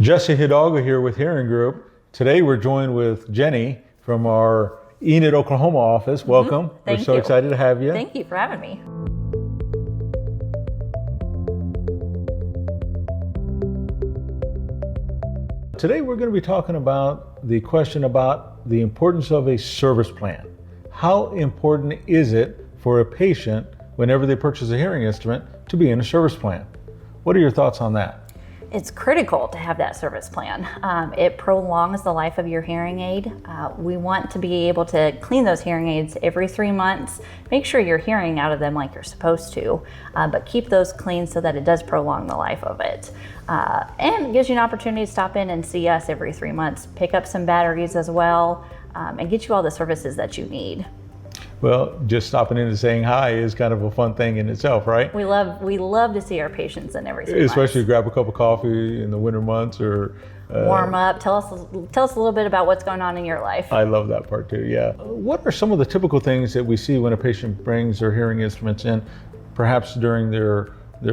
Jesse Hidalgo here with Hearing Group. Today we're joined with Jenny from our Enid, Oklahoma office. Welcome. Thank We're so you. excited to have you. Thank you for having me. Today we're going to be talking about the question about the importance of a service plan. How important is it for a patient whenever they purchase a hearing instrument to be in a service plan? What are your thoughts on that? It's critical to have that service plan. It prolongs the life of your hearing aid. We want to be able to clean those hearing aids every 3 months. Make sure you're hearing out of them like you're supposed to, but keep those clean so that it does prolong the life of it. And it gives you an opportunity to stop in and see us every 3 months, pick up some batteries as well, and get you all the services that you need. Well, just stopping in and saying hi is kind of a fun thing in itself, right? We love to see our patients in every 3 months. Especially grab a cup of coffee in the winter months or warm up. Tell us a little bit about what's going on in your life. I love that part too, yeah. What are some of the typical things that we see when a patient brings their hearing instruments in, perhaps during their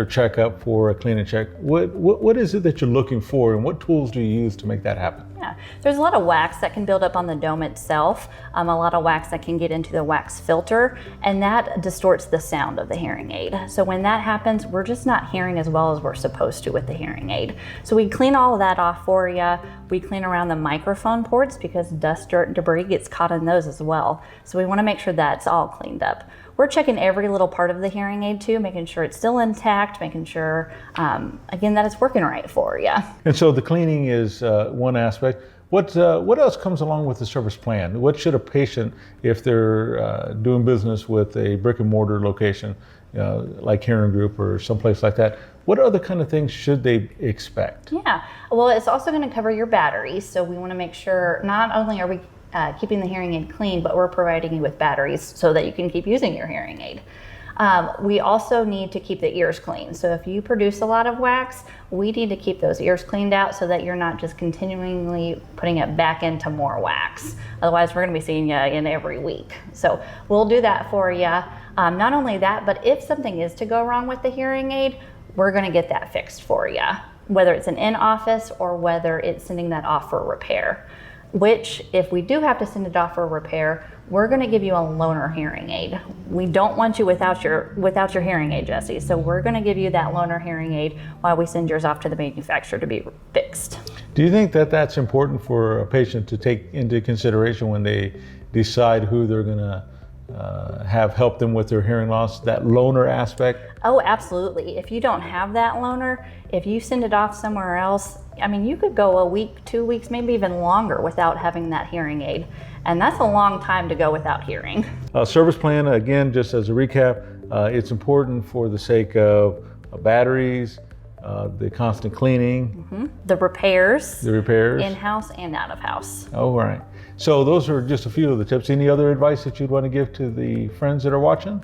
checkup for a cleaning check? What is it that you're looking for, and what tools do you use to make that happen? Yeah, there's a lot of wax that can build up on the dome itself, a lot of wax that can get into the wax filter, and that distorts the sound of the hearing aid. So when that happens, we're just not hearing as well as we're supposed to with the hearing aid. So we clean all of that off for you. We clean around the microphone ports because dust, dirt, and debris gets caught in those as well. So we want to make sure that's all cleaned up. We're checking every little part of the hearing aid too, making sure it's still intact, making sure, again, that it's working right for you. And so the cleaning is one aspect. What else comes along with the service plan? What should a patient, if they're doing business with a brick and mortar location, like Hearing Group or someplace like that, what other kind of things should they expect? Yeah, well, it's also going to cover your batteries. So we want to make sure not only are we keeping the hearing aid clean, but we're providing you with batteries so that you can keep using your hearing aid. We also need to keep the ears clean. So if you produce a lot of wax, we need to keep those ears cleaned out so that you're not just continually putting it back into more wax. Otherwise, we're going to be seeing you in every week. So we'll do that for you. Not only that, but if something is to go wrong with the hearing aid, we're going to get that fixed for you, whether it's an in-office or whether it's sending that off for repair. Which, if we do have to send it off for repair, we're going to give you a loaner hearing aid. We don't want you without your hearing aid, Jesse. So we're going to give you that loaner hearing aid while we send yours off to the manufacturer to be fixed. Do you think that that's important for a patient to take into consideration when they decide who they're going to have help them with their hearing loss, that loaner aspect? Oh, absolutely. If you don't have that loaner, if you send it off somewhere else, I mean, you could go a week, 2 weeks, maybe even longer without having that hearing aid. And that's a long time to go without hearing. Service plan, again, just as a recap, it's important for the sake of batteries, the constant cleaning. The repairs. The In-house and out of house. Oh, right. So those are just a few of the tips. Any other advice that you'd want to give to the friends that are watching?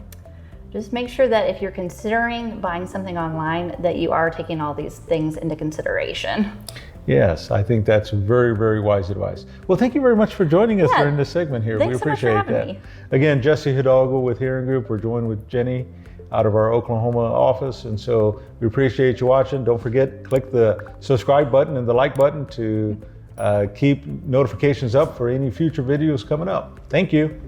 Just make sure that if you're considering buying something online, that you are taking all these things into consideration. Yes, I think that's very, very wise advice. Well, thank you very much for joining us during this segment here. Thanks We appreciate so much for having that. me. Again, Jesse Hidalgo with Hearing Group. We're joined with Jenny out of our Oklahoma office. And so we appreciate you watching. Don't forget, click the subscribe button and the like button to keep notifications up for any future videos coming up. Thank you.